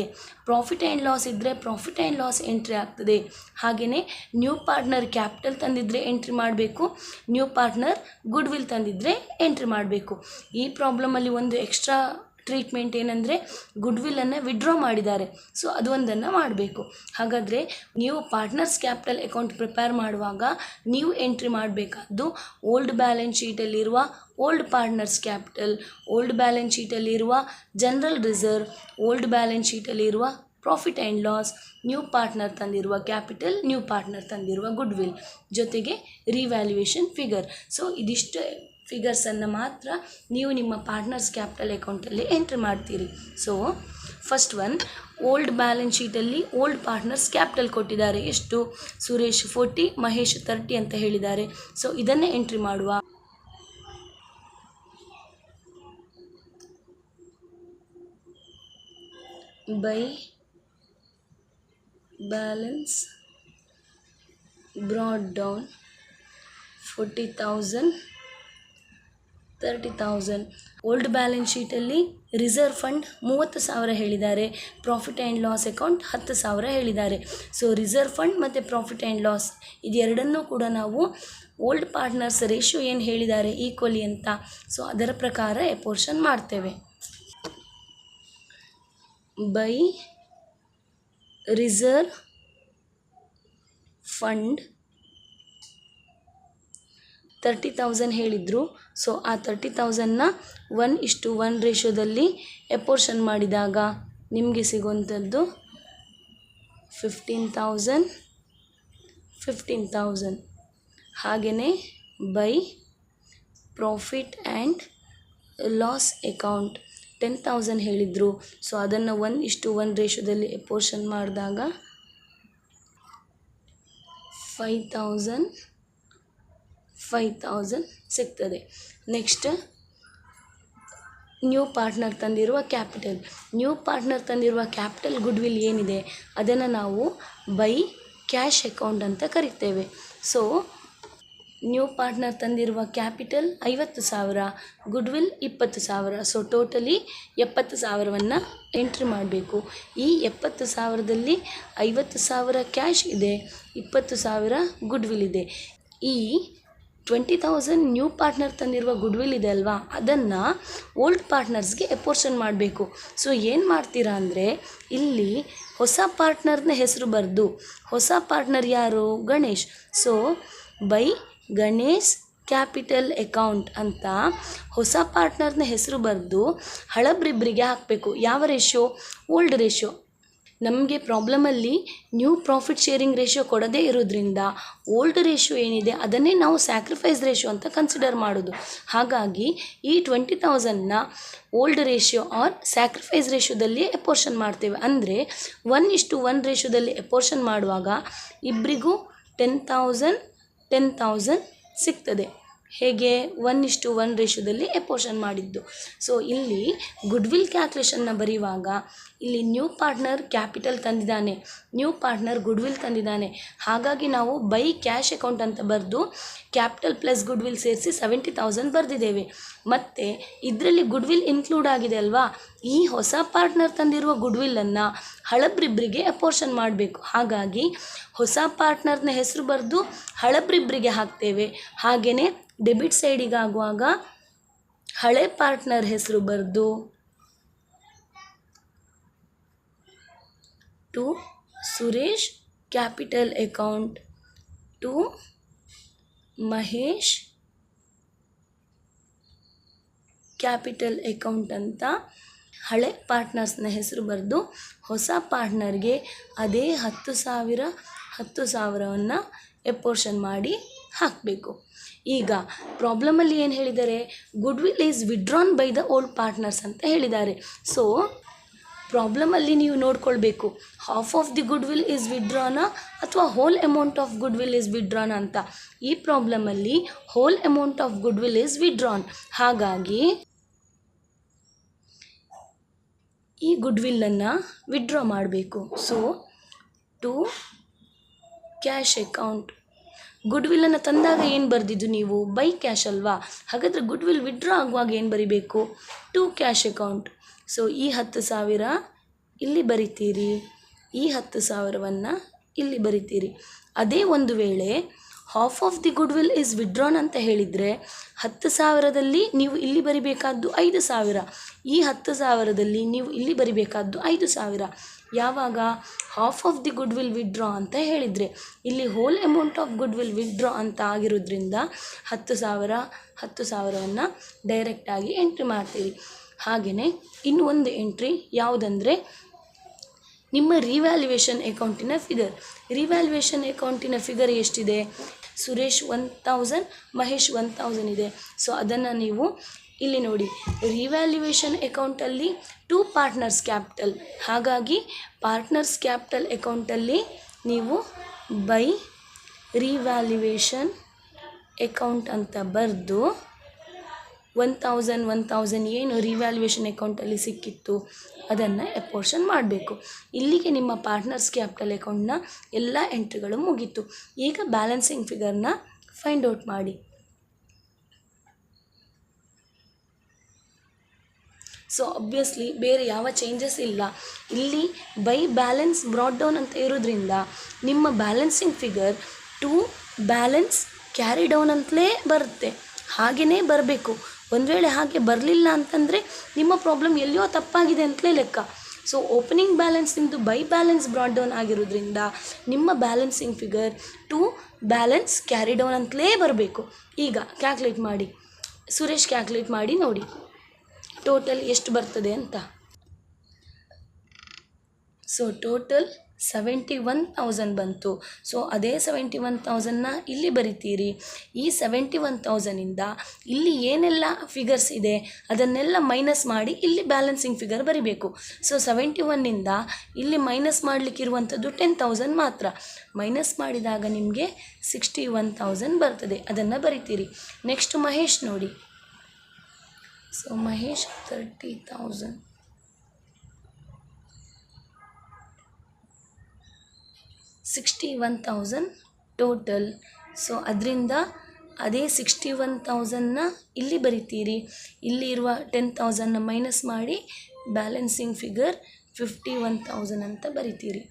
ಪ್ರಾಫಿಟ್ ಆ್ಯಂಡ್ ಲಾಸ್ ಇದ್ದರೆ ಪ್ರಾಫಿಟ್ ಆ್ಯಂಡ್ ಲಾಸ್ ಎಂಟ್ರಿ ಆಗ್ತದೆ. ಹಾಗೆಯೇ ನ್ಯೂ ಪಾರ್ಟ್ನರ್ ಕ್ಯಾಪಿಟಲ್ ತಂದಿದ್ದರೆ ಎಂಟ್ರಿ ಮಾಡಬೇಕು. ನ್ಯೂ ಪಾರ್ಟ್ನರ್ ಗುಡ್ ವಿಲ್ ತಂದಿದ್ದರೆ ಎಂಟ್ರಿ ಮಾಡಬೇಕು. ಈ ಪ್ರಾಬ್ಲಮಲ್ಲಿ ಒಂದು ಎಕ್ಸ್ಟ್ರಾ ಟ್ರೀಟ್ಮೆಂಟ್ ಏನಂದರೆ ಗುಡ್ ವಿಲ್ಲನ್ನು ವಿಡ್ರಾ ಮಾಡಿದ್ದಾರೆ. ಸೊ ಅದು ಒಂದನ್ನು ಮಾಡಬೇಕು. ಹಾಗಾದರೆ ನೀವು ಪಾರ್ಟ್ನರ್ಸ್ ಕ್ಯಾಪಿಟಲ್ ಅಕೌಂಟ್ ಪ್ರಿಪೇರ್ ಮಾಡುವಾಗ ನೀವು ಎಂಟ್ರಿ ಮಾಡಬೇಕಾದ್ದು ಓಲ್ಡ್ ಬ್ಯಾಲೆನ್ಸ್ ಶೀಟಲ್ಲಿರುವ old partners capital, old balance ಶೀಟಲ್ಲಿರುವ ಜನರಲ್ ರಿಸರ್ವ್, ಓಲ್ಡ್ ಬ್ಯಾಲೆನ್ಸ್ ಶೀಟಲ್ಲಿರುವ profit and loss, new partner ತಂದಿರುವ ಕ್ಯಾಪಿಟಲ್, ನ್ಯೂ ಪಾರ್ಟ್ನರ್ ತಂದಿರುವ ಗುಡ್ ವಿಲ್, ಜೊತೆಗೆ ರಿವ್ಯಾಲ್ಯೂಯೇಷನ್ ಫಿಗರ್. ಸೊ ಇದಿಷ್ಟು ಫಿಗರ್ಸನ್ನು ಮಾತ್ರ ನೀವು ನಿಮ್ಮ ಪಾರ್ಟ್ನರ್ಸ್ ಕ್ಯಾಪಿಟಲ್ ಅಕೌಂಟಲ್ಲಿ ಎಂಟ್ರಿ ಮಾಡ್ತೀರಿ. So first one, old balance ಶೀಟಲ್ಲಿ ಓಲ್ಡ್ ಪಾರ್ಟ್ನರ್ಸ್ ಕ್ಯಾಪಿಟಲ್ ಕೊಟ್ಟಿದ್ದಾರೆ. ಎಷ್ಟು? ಸುರೇಶ್ 40, ಮಹೇಶ್ 30 ಅಂತ ಹೇಳಿದ್ದಾರೆ. ಸೊ ಇದನ್ನೇ ಎಂಟ್ರಿ ಮಾಡುವ. By balance brought down 40,000 30,000. Old balance ಶೀಟಲ್ಲಿ ರಿಸರ್ವ್ ಫಂಡ್ 30,000 ಹೇಳಿದ್ದಾರೆ. ಪ್ರಾಫಿಟ್ ಆ್ಯಂಡ್ ಲಾಸ್ ಅಕೌಂಟ್ 10,000 ಹೇಳಿದ್ದಾರೆ. ಸೊ ರಿಸರ್ವ್ ಫಂಡ್ ಮತ್ತು ಪ್ರಾಫಿಟ್ ಆ್ಯಂಡ್ ಲಾಸ್ ಇದೆರಡನ್ನೂ ಕೂಡ ನಾವು ಓಲ್ಡ್ ಪಾರ್ಟ್ನರ್ಸ್ ರೇಷಿಯೋ ಏನು ಹೇಳಿದ್ದಾರೆ ಈಕ್ವಲಿ ಅಂತ, ಸೊ ಅದರ ಪ್ರಕಾರ ಎಪೋರ್ಷನ್ ಮಾಡ್ತೇವೆ. ಬೈ ರಿಸರ್ವ್ ಫಂಡ್ 30,000 ಹೇಳಿದರು. ಸೊ ಆ 30,000ನ 1:1 ರೇಷಿಯೋದಲ್ಲಿ ಎಪೋರ್ಷನ್ ಮಾಡಿದಾಗ ನಿಮಗೆ ಸಿಗುವಂಥದ್ದು 15,000. ಹಾಗೆಯೇ by profit and loss account 10,000 ಹೇಳಿದರು. ಸೊ ಅದನ್ನು 1:1 ರೇಷಿಯೋದಲ್ಲಿ ಎಪೋರ್ಷನ್ ಮಾಡಿದಾಗ 5,000 ಸಿಗ್ತದೆ. ನೆಕ್ಸ್ಟ್ ನ್ಯೂ ಪಾರ್ಟ್ನರ್ ತಂದಿರುವ ಕ್ಯಾಪಿಟಲ್. ನ್ಯೂ ಪಾರ್ಟ್ನರ್ ತಂದಿರುವ ಕ್ಯಾಪಿಟಲ್ ಗುಡ್ ವಿಲ್ ಏನಿದೆ ಅದನ್ನು ನಾವು ಬೈ ಕ್ಯಾಶ್ ಅಕೌಂಟ್ ಅಂತ ಕರಿತೇವೆ. ಸೊ ನ್ಯೂ ಪಾರ್ಟ್ನರ್ ತಂದಿರುವ capital 50,000, goodwill 20,000. So totally 70,000ವನ್ನು ಎಂಟ್ರಿ ಮಾಡಬೇಕು. ಈ 70,000ದಲ್ಲಿ 50,000 ಕ್ಯಾಶ್ ಇದೆ, 20,000 ಗುಡ್ ವಿಲ್ ಇದೆ. ಈ 20,000 ನ್ಯೂ ಪಾರ್ಟ್ನರ್ ತಂದಿರುವ ಗುಡ್ ವಿಲ್ ಇದೆ ಅಲ್ವಾ, ಅದನ್ನು ಓಲ್ಡ್ ಪಾರ್ಟ್ನರ್ಸ್ಗೆ ಎಪೋರ್ಷನ್ ಮಾಡಬೇಕು. ಸೊ ಏನು ಮಾಡ್ತೀರಾ ಅಂದರೆ ಇಲ್ಲಿ ಹೊಸ ಪಾರ್ಟ್ನರ್ನ ಹೆಸರು ಬರೆದು, ಹೊಸ ಪಾರ್ಟ್ನರ್ ಯಾರು? Ganesh. So by Ganesh capital account ಅಂತ ಹೊಸ ಪಾರ್ಟ್ನರ್ನ ಹೆಸರು ಬರೆದು ಹಳಬ್ರಿಬ್ಬರಿಗೆ ಹಾಕಬೇಕು. ಯಾವ ರೇಷಿಯೋ? Old ratio. ನಮಗೆ ಪ್ರಾಬ್ಲಮಲ್ಲಿ ನ್ಯೂ ಪ್ರಾಫಿಟ್ ಶೇರಿಂಗ್ ರೇಷಿಯೋ ಕೊಡದೇ ಇರೋದ್ರಿಂದ ಓಲ್ಡ್ ರೇಷಿಯೋ ಏನಿದೆ ಅದನ್ನೇ ನಾವು ಸ್ಯಾಕ್ರಿಫೈಸ್ ರೇಷಿಯೋ ಅಂತ ಕನ್ಸಿಡರ್ ಮಾಡೋದು. ಹಾಗಾಗಿ ಈ 20,000ನ ಓಲ್ಡ್ ರೇಷಿಯೋ ಆರ್ ಸ್ಯಾಕ್ರಿಫೈಸ್ ರೇಷಿಯೋದಲ್ಲಿ ಎಪೋರ್ಷನ್ ಮಾಡ್ತೇವೆ. ಅಂದರೆ 1:1 ರೇಷಿಯೋದಲ್ಲಿ ಎಪೋರ್ಷನ್ ಮಾಡುವಾಗ ಇಬ್ಬರಿಗೂ 10,000 ಸಿಗ್ತದೆ. ಹೇಗೆ? 1:1 ರೇಷಿಯೋದಲ್ಲಿ ಎಪೋರ್ಷನ್ ಮಾಡಿದ್ದು. ಸೊ ಇಲ್ಲಿ ಗುಡ್ವಿಲ್ ಕ್ಯಾಲ್ಕುಲೇಷನ್ನ ಬರೆಯುವಾಗ ಇಲ್ಲಿ ನ್ಯೂ ಪಾರ್ಟ್ನರ್ ಕ್ಯಾಪಿಟಲ್ ತಂದಿದ್ದಾನೆ, ನ್ಯೂ ಪಾರ್ಟ್ನರ್ ಗುಡ್ವಿಲ್ ತಂದಿದ್ದಾನೆ. ಹಾಗಾಗಿ ನಾವು ಬೈ ಕ್ಯಾಶ್ ಅಕೌಂಟ್ ಅಂತ ಬರೆದು ಕ್ಯಾಪಿಟಲ್ ಪ್ಲಸ್ ಗುಡ್ವಿಲ್ ಸೇರಿಸಿ 70,000 ಬರೆದಿದ್ದೇವೆ. ಮತ್ತು ಇದರಲ್ಲಿ ಗುಡ್ವಿಲ್ ಇನ್ಕ್ಲೂಡ್ ಆಗಿದೆ ಅಲ್ವಾ? ಈ ಹೊಸ ಪಾರ್ಟ್ನರ್ ತಂದಿರುವ ಗುಡ್ವಿಲ್ಲನ್ನು ಹಳಬ್ರಿಬ್ಬರಿಗೆ ಅಪೋರ್ಷನ್ ಮಾಡಬೇಕು. ಹಾಗಾಗಿ ಹೊಸ ಪಾರ್ಟ್ನರ್ನ ಹೆಸರು ಬರೆದು ಹಳಬ್ರಿಬ್ಬರಿಗೆ ಹಾಕ್ತೇವೆ. ಹಾಗೆಯೇ ಡೆಬಿಟ್ ಸೈಡಿಗೆ ಆಗುವಾಗ ಹಳೆ ಪಾರ್ಟ್ನರ್ ಹೆಸರು ಬರೆದು to Suresh capital account, to Mahesh capital account ಅಂತ ಹಳೆ ಪಾರ್ಟ್ನರ್ಸ್ನ ಹೆಸರು ಬರೆದು ಹೊಸ ಪಾರ್ಟ್ನರ್ಗೆ ಅದೇ 10,000ವನ್ನು ಎಪೋರ್ಷನ್ ಮಾಡಿ ಹಾಕಬೇಕು. ಈಗ ಪ್ರಾಬ್ಲಮಲ್ಲಿ ಏನು ಹೇಳಿದ್ದಾರೆ? Goodwill is withdrawn by the old partners ಅಂತ ಹೇಳಿದ್ದಾರೆ. ಸೊ ಪ್ರಾಬ್ಲಮಲ್ಲಿ ನೀವು ನೋಡ್ಕೊಳ್ಬೇಕು, half of the goodwill is ವಿಡ್ರಾನಾ ಅಥವಾ whole amount of goodwill is withdrawn ಅಂತ. ಈ ಪ್ರಾಬ್ಲಮಲ್ಲಿ whole amount of goodwill is withdrawn. ಹಾಗಾಗಿ ಈ ಗುಡ್ವಿಲ್ಲನ್ನು ವಿಡ್ರಾ ಮಾಡಬೇಕು. So to cash account. ಗುಡ್ವಿಲ್ಲನ್ನು ತಂದಾಗ ಏನು ಬರೆದಿದ್ದು ನೀವು? ಬೈ ಕ್ಯಾಶ್ ಅಲ್ವಾ? ಹಾಗಾದರೆ ಗುಡ್ವಿಲ್ ವಿಡ್ರಾ ಆಗುವಾಗ ಏನು ಬರಿಬೇಕು? To cash account. ಸೊ ಈ 10,000 ಇಲ್ಲಿ ಬರಿತೀರಿ, ಈ 10,000ವನ್ನು ಇಲ್ಲಿ ಬರಿತೀರಿ. ಅದೇ ಒಂದು ವೇಳೆ half of the goodwill is withdrawn ಅಂತ ಹೇಳಿದರೆ 10,000ದಲ್ಲಿ ನೀವು ಇಲ್ಲಿ ಬರಿಬೇಕಾದ್ದು 5,000, ಈ 10,000ದಲ್ಲಿ ನೀವು ಇಲ್ಲಿ ಬರಿಬೇಕಾದ್ದು 5,000. ಯಾವಾಗ? Half of the goodwill withdraw ಅಂತ ಹೇಳಿದರೆ. ಇಲ್ಲಿ hole amount of goodwill withdraw ಅಂತ ಆಗಿರೋದ್ರಿಂದ 10,000ವನ್ನು ಡೈರೆಕ್ಟಾಗಿ ಎಂಟ್ರಿ ಮಾಡ್ತೀರಿ. ಹಾಗೆಯೇ ಇನ್ನು ಒಂದು ಎಂಟ್ರಿ ಯಾವುದಂದರೆ ನಿಮ್ಮ ರಿವ್ಯಾಲ್ಯೂಯೇಷನ್ ಅಕೌಂಟಿನ ಫಿಗರ್. ರಿವ್ಯಾಲ್ಯೂಯೇಷನ್ ಅಕೌಂಟಿನ ಫಿಗರ್ ಎಷ್ಟಿದೆ? ಸುರೇಶ್ 1,000, ಮಹೇಶ್ 1,000 ಇದೆ. ಸೊ ಅದನ್ನು ನೀವು ಇಲ್ಲಿ ನೋಡಿ, ರಿವ್ಯಾಲ್ಯೂಯೇಷನ್ ಅಕೌಂಟಲ್ಲಿ 2 ಪಾರ್ಟ್ನರ್ಸ್ ಕ್ಯಾಪಿಟಲ್. ಹಾಗಾಗಿ ಪಾರ್ಟ್ನರ್ಸ್ ಕ್ಯಾಪಿಟಲ್ ಅಕೌಂಟಲ್ಲಿ ನೀವು ಬೈ ರಿವ್ಯಾಲ್ಯೂಯೇಷನ್ ಅಕೌಂಟ್ ಅಂತ ಬರೆದು 1,000 ಏನು ರಿವ್ಯಾಲ್ಯೂಯೇಷನ್ ಅಕೌಂಟಲ್ಲಿ ಸಿಕ್ಕಿತ್ತು ಅದನ್ನು ಎಪೋರ್ಷನ್ ಮಾಡಬೇಕು. ಇಲ್ಲಿಗೆ ನಿಮ್ಮ ಪಾರ್ಟ್ನರ್ಸ್ ಕ್ಯಾಪಿಟಲ್ ಅಕೌಂಟ್ನ ಎಲ್ಲ ಎಂಟ್ರಿಗಳು ಮುಗೀತು. ಈಗ ಬ್ಯಾಲೆನ್ಸಿಂಗ್ ಫಿಗರ್ನ ಫೈಂಡ್ ಔಟ್ ಮಾಡಿ. ಸೊ ಅಬ್ವಿಯಸ್ಲಿ ಬೇರೆ ಯಾವ ಚೇಂಜಸ್ ಇಲ್ಲ. ಇಲ್ಲಿ ಬೈ ಬ್ಯಾಲೆನ್ಸ್ ಬ್ರಾಟ್ ಡೌನ್ ಅಂತ ಇರೋದ್ರಿಂದ ನಿಮ್ಮ balancing figure to balance carry down ಅಂತಲೇ ಬರುತ್ತೆ. ಹಾಗೆಯೇ ಬರಬೇಕು. ಒಂದು ವೇಳೆ ಹಾಗೆ ಬರಲಿಲ್ಲ ಅಂತಂದರೆ ನಿಮ್ಮ ಪ್ರಾಬ್ಲಮ್ ಎಲ್ಲಿಯೋ ತಪ್ಪಾಗಿದೆ ಅಂತಲೇ ಲೆಕ್ಕ. ಸೊ ಓಪನಿಂಗ್ ಬ್ಯಾಲೆನ್ಸ್ ನಿಮ್ಮದು ಬೈ ಬ್ಯಾಲೆನ್ಸ್ ಬ್ರಾಟ್ ಡೌನ್ ಆಗಿರೋದ್ರಿಂದ ನಿಮ್ಮ balancing figure to balance carry down ಅಂತಲೇ ಬರಬೇಕು. ಈಗ ಕ್ಯಾಲ್ಕುಲೇಟ್ ಮಾಡಿ, ಸುರೇಶ್ ಕ್ಯಾಲ್ಕುಲೇಟ್ ಮಾಡಿ ನೋಡಿ ಟೋಟಲ್ ಎಷ್ಟು ಬರ್ತದೆ ಅಂತ. ಸೊ ಟೋಟಲ್ 71,000 ಬಂತು. ಸೊ ಅದೇ 71,000ನ ಇಲ್ಲಿ ಬರಿತೀರಿ. ಈ 71,000ಇಂದ ಇಲ್ಲಿ ಏನೆಲ್ಲ ಫಿಗರ್ಸ್ ಇದೆ ಅದನ್ನೆಲ್ಲ ಮೈನಸ್ ಮಾಡಿ ಇಲ್ಲಿ ಬ್ಯಾಲೆನ್ಸಿಂಗ್ ಫಿಗರ್ ಬರಿಬೇಕು. ಸೊ 71ಇಂದ ಇಲ್ಲಿ ಮೈನಸ್ ಮಾಡಲಿಕ್ಕಿರುವಂಥದ್ದು 10,000 ಮಾತ್ರ. ಮೈನಸ್ ಮಾಡಿದಾಗ ನಿಮಗೆ 61,000 ಬರ್ತದೆ. ಅದನ್ನು ಬರಿತೀರಿ. ನೆಕ್ಸ್ಟ್ ಮಹೇಶ್ ನೋಡಿ. ಸೊ ಮಹೇಶ್ 30,000. 61,000 ಟೋಟಲ್. ಸೊ ಅದರಿಂದ ಅದೇ 61,000ನ ಇಲ್ಲಿ ಬರಿತೀರಿ. ಇಲ್ಲಿ ಇರುವ 10,000ನ ಮೈನಸ್ ಮಾಡಿ ಬ್ಯಾಲೆನ್ಸಿಂಗ್ ಫಿಗರ್ 51,000 ಅಂತ ಬರಿತೀರಿ.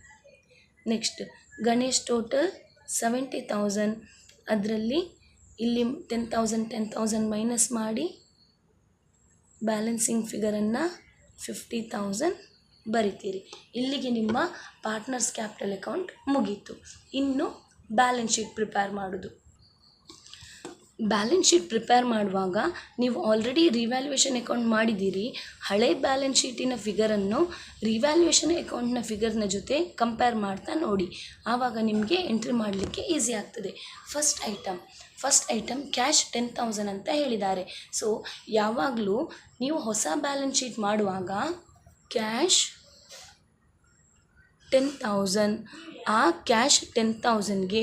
Next Ganesh total 70,000. ಅದರಲ್ಲಿ ಇಲ್ಲಿ 10,000 ಮೈನಸ್ ಮಾಡಿ ಬ್ಯಾಲೆನ್ಸಿಂಗ್ ಫಿಗರನ್ನು 50,000 ಬರಿತೀರಿ. ಇಲ್ಲಿಗೆ ನಿಮ್ಮ ಪಾರ್ಟ್ನರ್ಸ್ ಕ್ಯಾಪಿಟಲ್ ಅಕೌಂಟ್ ಮುಗೀತು. ಇನ್ನು ಬ್ಯಾಲೆನ್ಸ್ ಶೀಟ್ ಪ್ರಿಪೇರ್ ಮಾಡೋದು. ಬ್ಯಾಲೆನ್ಸ್ ಶೀಟ್ ಪ್ರಿಪೇರ್ ಮಾಡುವಾಗ ನೀವು ಆಲ್ರೆಡಿ ರಿವ್ಯಾಲ್ಯೂಯೇಷನ್ ಅಕೌಂಟ್ ಮಾಡಿದ್ದೀರಿ, ಹಳೆ ಬ್ಯಾಲೆನ್ಸ್ ಶೀಟಿನ ಫಿಗರನ್ನು ರಿವ್ಯಾಲ್ಯೂಯೇಷನ್ ಅಕೌಂಟ್ನ ಫಿಗರ್ನ ಜೊತೆ ಕಂಪೇರ್ ಮಾಡ್ತಾ ನೋಡಿ. ಆವಾಗ ನಿಮಗೆ ಎಂಟ್ರಿ ಮಾಡಲಿಕ್ಕೆ ಈಸಿ ಆಗ್ತದೆ. ಫಸ್ಟ್ ಐಟಮ್ ಕ್ಯಾಶ್ 10,000 ಅಂತ ಹೇಳಿದ್ದಾರೆ. ಸೊ ಯಾವಾಗಲೂ ನೀವು ಹೊಸ ಬ್ಯಾಲೆನ್ಸ್ ಶೀಟ್ ಮಾಡುವಾಗ ಕ್ಯಾಶ್ 10,000, ಆ ಕ್ಯಾಶ್ 10,000ಗೆ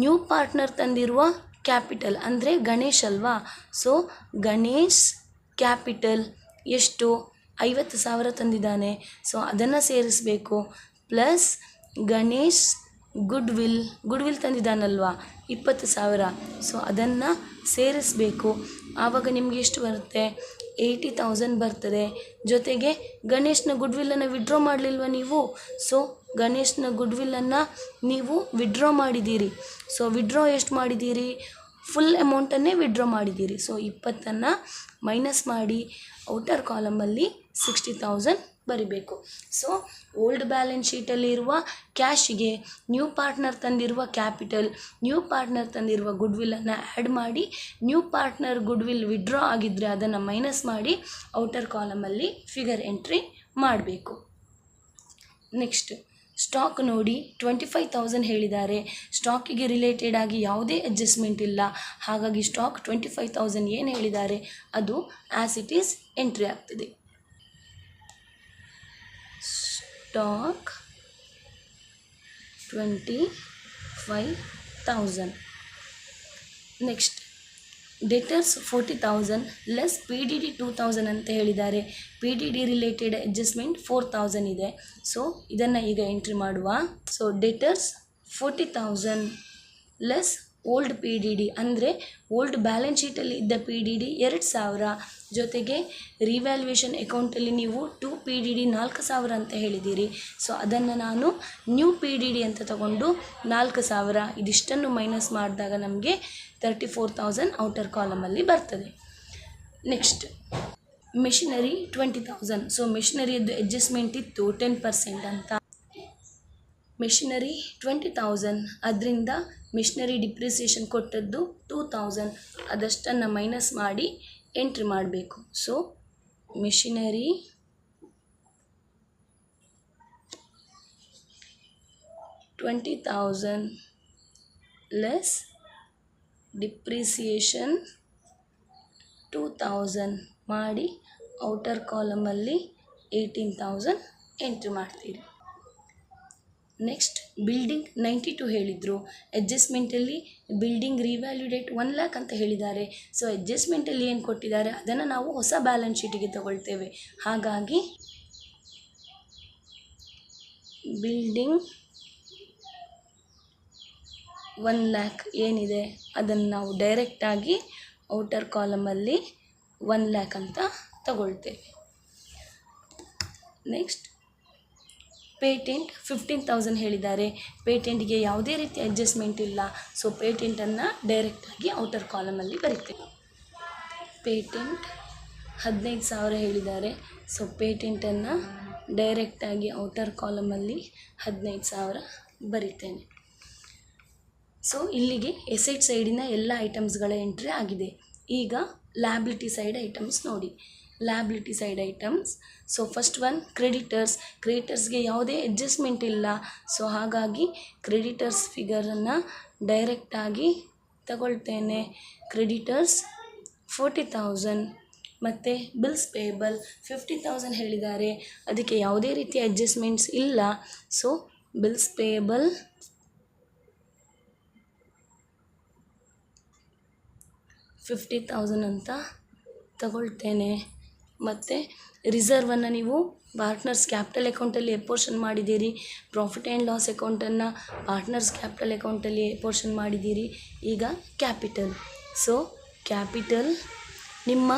ನ್ಯೂ ಪಾರ್ಟ್ನರ್ ತಂದಿರುವ ಕ್ಯಾಪಿಟಲ್ ಅಂದರೆ ಗಣೇಶ್ ಅಲ್ವಾ. ಸೊ ಗಣೇಶ್ ಕ್ಯಾಪಿಟಲ್ ಎಷ್ಟು 50,000 ತಂದಿದ್ದಾನೆ. ಸೊ ಅದನ್ನು ಸೇರಿಸಬೇಕು. ಪ್ಲಸ್ ಗಣೇಶ್ ಗುಡ್ ವಿಲ್ ತಂದಿದ್ದಾನಲ್ವಾ 20,000. ಸೊ ಅದನ್ನು ಸೇರಿಸಬೇಕು. ಆವಾಗ ನಿಮಗೆ ಎಷ್ಟು ಬರುತ್ತೆ? 80,000 ಬರ್ತದೆ. ಜೊತೆಗೆ ಗಣೇಶ್ನ ಗುಡ್ ವಿಲ್ಲನ್ನು ವಿಡ್ರಾ ಮಾಡಲಿಲ್ವ ನೀವು? ಸೊ ಗಣೇಶ್ನ ಗುಡ್ ವಿಲ್ಲನ್ನು ನೀವು ವಿಡ್ರಾ ಮಾಡಿದ್ದೀರಿ. ಸೊ ವಿಡ್ರಾ ಎಷ್ಟು ಮಾಡಿದ್ದೀರಿ? ಫುಲ್ ಅಮೌಂಟನ್ನೇ ವಿಡ್ರಾ ಮಾಡಿದ್ದೀರಿ. ಸೊ 20 ಮೈನಸ್ ಮಾಡಿ ಔಟರ್ ಕಾಲಮಲ್ಲಿ 60,000 ಬರಿಬೇಕು. ಸೊ ಓಲ್ಡ್ ಬ್ಯಾಲೆನ್ಸ್ ಶೀಟಲ್ಲಿ ಇರುವ ಕ್ಯಾಶಿಗೆ ನ್ಯೂ ಪಾರ್ಟ್ನರ್ ತಂದಿರುವ ಕ್ಯಾಪಿಟಲ್, ನ್ಯೂ ಪಾರ್ಟ್ನರ್ ತಂದಿರುವ ಗುಡ್ ವಿಲ್ಲನ್ನು ಆ್ಯಡ್ ಮಾಡಿ, new partner good will withdraw ಆಗಿದ್ದರೆ ಅದನ್ನು ಮೈನಸ್ ಮಾಡಿ ಔಟರ್ ಕಾಲಮಲ್ಲಿ ಫಿಗರ್ ಎಂಟ್ರಿ ಮಾಡಬೇಕು. ನೆಕ್ಸ್ಟ್ ಸ್ಟಾಕ್ ನೋಡಿ, 25,000 ಹೇಳಿದ್ದಾರೆ. ಸ್ಟಾಕಿಗೆ ರಿಲೇಟೆಡ್ ಆಗಿ ಯಾವುದೇ ಅಡ್ಜಸ್ಟ್ಮೆಂಟ್ ಇಲ್ಲ. ಹಾಗಾಗಿ ಸ್ಟಾಕ್ 25,000 ಏನು ಹೇಳಿದ್ದಾರೆ ಅದು ಆ್ಯಸ್ ಇಟ್ ಈಸ್ ಎಂಟ್ರಿ ಆಗ್ತದೆ. Stock 25,000. Next debtors 40,000 less PDD 2,000 ಅಂತ ಹೇಳಿದ್ದಾರೆ. PDD ರಿಲೇಟೆಡ್ ಅಡ್ಜಸ್ಟ್ಮೆಂಟ್ 4,000 ಇದೆ. ಸೊ ಇದನ್ನು ಈಗ ಎಂಟ್ರಿ ಮಾಡುವ. So debtors 40,000 less old PDD ಅಂದರೆ ಓಲ್ಡ್ ಬ್ಯಾಲೆನ್ಸ್ ಶೀಟಲ್ಲಿ ಇದ್ದ PDD 2,000, ಜೊತೆಗೆ ರಿವ್ಯಾಲ್ಯೂಯೇಷನ್ ಅಕೌಂಟಲ್ಲಿ ನೀವು 2 PDD 4,000 ಅಂತ ಹೇಳಿದ್ದೀರಿ. ಸೊ ಅದನ್ನು ನಾನು ನ್ಯೂ PDD ಅಂತ ತಗೊಂಡು 4,000 ಇದಿಷ್ಟನ್ನು ಮೈನಸ್ ಮಾಡಿದಾಗ ನಮಗೆ 34,000 ಔಟರ್ ಕಾಲಮಲ್ಲಿ ಬರ್ತದೆ. Next machinery 20,000. ಸೊ ಮೆಷಿನರಿಯದ್ದು ಅಡ್ಜಸ್ಟ್ಮೆಂಟ್ ಇತ್ತು 10% ಅಂತ. ಮೆಷಿನರಿ 20,000, ಅದರಿಂದ ಮೆಷಿನರಿ ಡಿಪ್ರಿಸಿಯೇಷನ್ ಕೊಟ್ಟದ್ದು 2,000, ಅದಷ್ಟನ್ನು ಮೈನಸ್ ಮಾಡಿ ಎಂಟ್ರಿ ಮಾಡಬೇಕು. ಸೊ ಮೆಷಿನರಿ 20,000 ಲೆಸ್ ಡಿಪ್ರಿಸಿಯೇಷನ್ 2,000 ಮಾಡಿ ಔಟರ್ ಕಾಲಮಲ್ಲಿ 18,000 ಎಂಟ್ರಿ ಮಾಡ್ತೀರಿ. ನೆಕ್ಸ್ಟ್ ಬಿಲ್ಡಿಂಗ್ 92 ಹೇಳಿದರು. ಅಡ್ಜಸ್ಟ್ಮೆಂಟಲ್ಲಿ ಬಿಲ್ಡಿಂಗ್ ರಿವ್ಯಾಲ್ಯೂಡೇಟ್ 1 lakh ಅಂತ ಹೇಳಿದ್ದಾರೆ. ಸೊ ಅಡ್ಜಸ್ಟ್ಮೆಂಟಲ್ಲಿ ಏನು ಕೊಟ್ಟಿದ್ದಾರೆ ಅದನ್ನು ನಾವು ಹೊಸ ಬ್ಯಾಲೆನ್ಸ್ ಶೀಟಿಗೆ ತಗೊಳ್ತೇವೆ. ಹಾಗಾಗಿ ಬಿಲ್ಡಿಂಗ್ 1 lakh ಏನಿದೆ ಅದನ್ನು ನಾವು ಡೈರೆಕ್ಟಾಗಿ ಔಟರ್ ಕಾಲಮಲ್ಲಿ 1 lakh ಅಂತ ತಗೊಳ್ತೇವೆ. ನೆಕ್ಸ್ಟ್ ಪೇಟೆಂಟ್ 15,000 ಹೇಳಿದ್ದಾರೆ. ಪೇಟೆಂಟ್ಗೆ ಯಾವುದೇ ರೀತಿ ಅಡ್ಜಸ್ಟ್ಮೆಂಟ್ ಇಲ್ಲ. ಸೊ ಪೇಟೆಂಟನ್ನು ಡೈರೆಕ್ಟಾಗಿ ಔಟರ್ ಕಾಲಮಲ್ಲಿ ಬರಿತೇವೆ. ಪೇಟೆಂಟ್ 15,000 ಹೇಳಿದ್ದಾರೆ. ಸೊ ಪೇಟೆಂಟನ್ನು ಡೈರೆಕ್ಟಾಗಿ ಔಟರ್ ಕಾಲಮಲ್ಲಿ 15,000 ಬರಿತೇನೆ. ಸೊ ಇಲ್ಲಿಗೆ ಎಸೆಟ್ ಸೈಡಿನ ಎಲ್ಲ ಐಟಮ್ಸ್ಗಳ ಎಂಟ್ರಿ ಆಗಿದೆ. ಈಗ ಲ್ಯಾಬಿಲಿಟಿ ಸೈಡ್ ಐಟಮ್ಸ್ ನೋಡಿ. Liability side items. So first one ಕ್ರೆಡಿಟರ್ಸ್ಗೆ ಯಾವುದೇ ಅಡ್ಜಸ್ಟ್ಮೆಂಟ್ ಇಲ್ಲ. ಸೊ ಹಾಗಾಗಿ ಕ್ರೆಡಿಟರ್ಸ್ ಫಿಗರನ್ನು ಡೈರೆಕ್ಟಾಗಿ ತಗೊಳ್ತೇನೆ. ಕ್ರೆಡಿಟರ್ಸ್ 40,000 ಮತ್ತು ಬಿಲ್ಸ್ ಪೇಬಲ್ 50,000 ಹೇಳಿದ್ದಾರೆ. ಅದಕ್ಕೆ ಯಾವುದೇ ರೀತಿಯ ಅಡ್ಜಸ್ಟ್ಮೆಂಟ್ಸ್ ಇಲ್ಲ. ಸೊ ಬಿಲ್ಸ್ ಪೇಬಲ್ 50,000 ಅಂತ ತಗೊಳ್ತೇನೆ. ಮತ್ತು ರಿಸರ್ವನ್ನು ನೀವು ಪಾರ್ಟ್ನರ್ಸ್ ಕ್ಯಾಪಿಟಲ್ ಅಕೌಂಟಲ್ಲಿ ಎಪೋರ್ಷನ್ ಮಾಡಿದ್ದೀರಿ. ಪ್ರಾಫಿಟ್ ಆ್ಯಂಡ್ ಲಾಸ್ ಅಕೌಂಟನ್ನು ಪಾರ್ಟ್ನರ್ಸ್ ಕ್ಯಾಪಿಟಲ್ ಅಕೌಂಟಲ್ಲಿ ಎಪೋರ್ಷನ್ ಮಾಡಿದ್ದೀರಿ. ಈಗ ಕ್ಯಾಪಿಟಲ್. ಸೊ ಕ್ಯಾಪಿಟಲ್ ನಿಮ್ಮ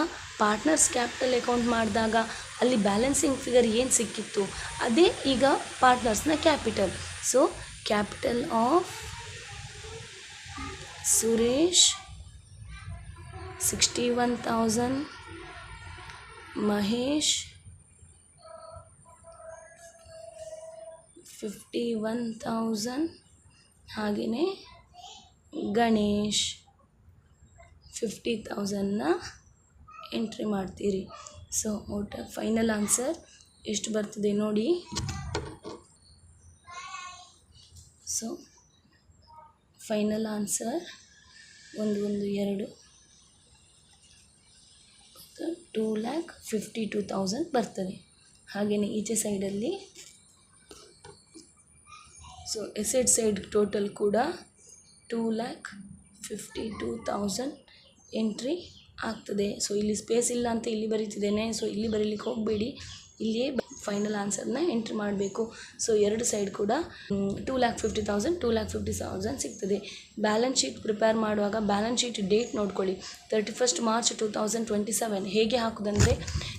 ಪಾರ್ಟ್ನರ್ಸ್ ಕ್ಯಾಪಿಟಲ್ ಅಕೌಂಟ್ ಮಾಡಿದಾಗ ಅಲ್ಲಿ ಬ್ಯಾಲೆನ್ಸಿಂಗ್ ಫಿಗರ್ ಏನು ಸಿಕ್ಕಿತ್ತು ಅದೇ ಈಗ ಪಾರ್ಟ್ನರ್ಸ್ನ capital. So capital of Suresh 61,000, Mahesh 51,000, ಹಾಗೆಯೇ ಗಣೇಶ್ 50,000ನ ಎಂಟ್ರಿ ಮಾಡ್ತೀರಿ. ಸೊ ಫೈನಲ್ ಆನ್ಸರ್ ಎಷ್ಟು ಬರ್ತದೆ ನೋಡಿ. ಸೊ ಫೈನಲ್ ಆನ್ಸರ್ 112 2,52,000 ಬರ್ತದೆ. ಹಾಗೆಯೇ ಈಚೆ ಸೈಡಲ್ಲಿ ಸೊ ಎಸೆಟ್ ಸೈಡ್ ಟೋಟಲ್ ಕೂಡ 2,52,000 ಎಂಟ್ರಿ ಆಗ್ತದೆ. ಸೊ ಇಲ್ಲಿ ಸ್ಪೇಸ್ ಇಲ್ಲ ಅಂತ ಇಲ್ಲಿ ಬರೀತಿದ್ದೇನೆ. ಸೊ ಇಲ್ಲಿ ಬರೀಲಿಕ್ಕೆ ಹೋಗಬೇಡಿ, ಇಲ್ಲಿಯೇ ಫೈನಲ್ ಆನ್ಸರ್ನ ಎಂಟ್ರಿ ಮಾಡಬೇಕು. ಸೊ ಎರಡು ಸೈಡ್ ಕೂಡ 2,50,000 2,50,000 ಸಿಗ್ತದೆ. ಬ್ಯಾಲೆನ್ಸ್ ಶೀಟ್ ಪ್ರಿಪೇರ್ ಮಾಡುವಾಗ ಬ್ಯಾಲೆನ್ಸ್ ಶೀಟ್ ಡೇಟ್ ನೋಡ್ಕೊಳ್ಳಿ. 31st March 2027 ಹೇಗೆ ಹಾಕೋದಂದರೆ,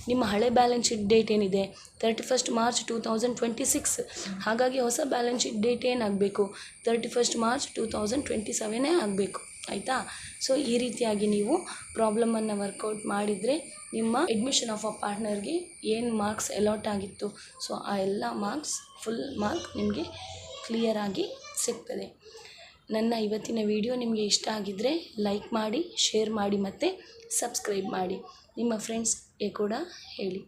ನಿಮ್ಮ ಹಳೆ ಬ್ಯಾಲೆನ್ಸ್ ಶೀಟ್ ಡೇಟ್ ಏನಿದೆ 31st March 2026, ಹಾಗಾಗಿ ಹೊಸ ಬ್ಯಾಲೆನ್ಸ್ ಶೀಟ್ ಡೇಟ್ ಏನಾಗಬೇಕು 31st March 2027 ಆಗಬೇಕು. ಆಯಿತಾ? ಸೊ ಈ ರೀತಿಯಾಗಿ ನೀವು ಪ್ರಾಬ್ಲಮನ್ನು ವರ್ಕೌಟ್ ಮಾಡಿದರೆ ನಿಮ್ಮ ಅಡ್ಮಿಷನ್ ಆಫ್ ಅ ಪಾರ್ಟ್ನರ್ಗೆ ಏನು ಮಾರ್ಕ್ಸ್ ಅಲಾಟ್ ಆಗಿತ್ತು, ಸೊ ಆ ಎಲ್ಲ ಮಾರ್ಕ್ಸ್ ಫುಲ್ ಮಾರ್ಕ್ ನಿಮಗೆ ಕ್ಲಿಯರಾಗಿ ಸಿಗ್ತದೆ. ನನ್ನ ಇವತ್ತಿನ ವಿಡಿಯೋ ನಿಮಗೆ ಇಷ್ಟ ಆಗಿದ್ದರೆ ಲೈಕ್ ಮಾಡಿ, ಶೇರ್ ಮಾಡಿ ಮತ್ತು ಸಬ್ಸ್ಕ್ರೈಬ್ ಮಾಡಿ. ನಿಮ್ಮ ಫ್ರೆಂಡ್ಸ್ಗೆ ಕೂಡ ಹೇಳಿ.